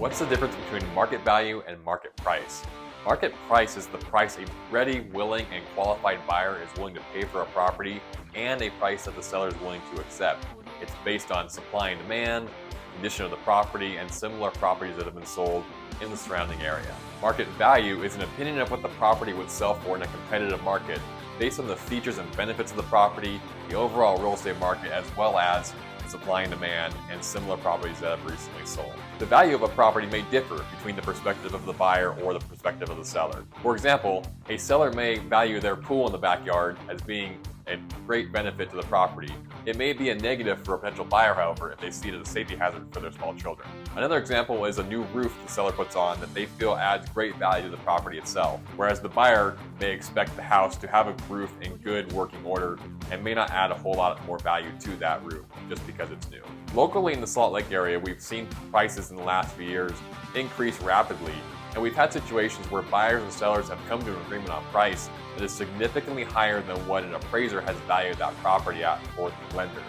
What's the difference between market value and market price? Market price is the price a ready, willing, and qualified buyer is willing to pay for a property and a price that the seller is willing to accept. It's based on supply and demand, condition of the property, and similar properties that have been sold in the surrounding area. Market value is an opinion of what the property would sell for in a competitive market based on the features and benefits of the property, the overall real estate market, as well as supply and demand and similar properties that have recently sold. The value of a property may differ between the perspective of the buyer or the perspective of the seller. For example, a seller may value their pool in the backyard as being a great benefit to the property. It may be a negative for a potential buyer, however, if they see it as a safety hazard for their small children. Another example is a new roof the seller puts on that they feel adds great value to the property itself, whereas the buyer may expect the house to have a roof in good working order and may not add a whole lot more value to that roof just because it's new. Locally in the Salt Lake area, we've seen prices in the last few years increase rapidly, and we've had situations where buyers and sellers have come to an agreement on price that is significantly higher than what an appraiser has valued that property at for the lender.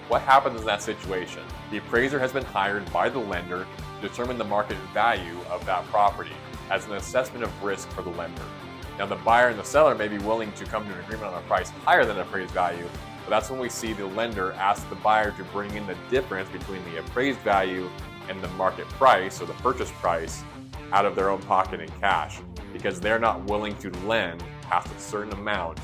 What happens in that situation? The appraiser has been hired by the lender to determine the market value of that property as an assessment of risk for the lender. Now, the buyer and the seller may be willing to come to an agreement on a price higher than appraised value, but that's when we see the lender ask the buyer to bring in the difference between the appraised value and the market price, or the purchase price, out of their own pocket in cash, because they're not willing to lend past a certain amount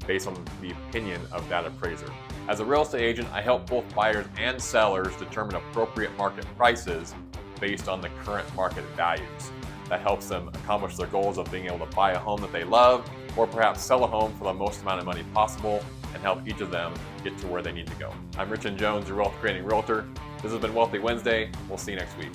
based on the opinion of that appraiser. As a real estate agent, I help both buyers and sellers determine appropriate market prices based on the current market values. That helps them accomplish their goals of being able to buy a home that they love, or perhaps sell a home for the most amount of money possible, and help each of them get to where they need to go. I'm Richard Jones, your wealth creating realtor. This has been Wealthy Wednesday. We'll see you next week.